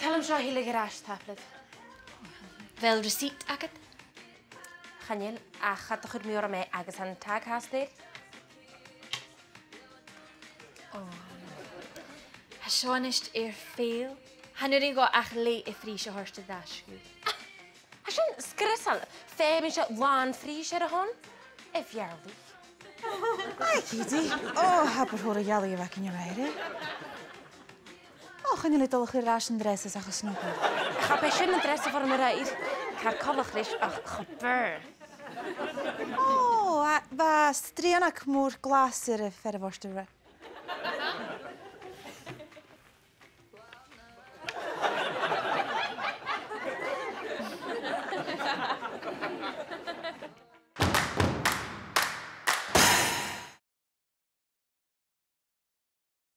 tell him seo híle garage tablet. Fel receipt agad? Chanil, a chad chud mior me agus an tag hasdir. Ha seanist féil. Hannu go ach le I frís a horste dasgu. Ha sin skrysal, fe min se wan frís a hon? If jarli. Ai, Kitty. Oh, happer hoor jelly weg in je rijden. Oh, gaan jullie toch een raas en dressen zeggen snoepen? Ik ga bij sin interesse voor me rijden. Ik ga kallig ris ach gebeur. Oh, was 3 moer glas er verder was te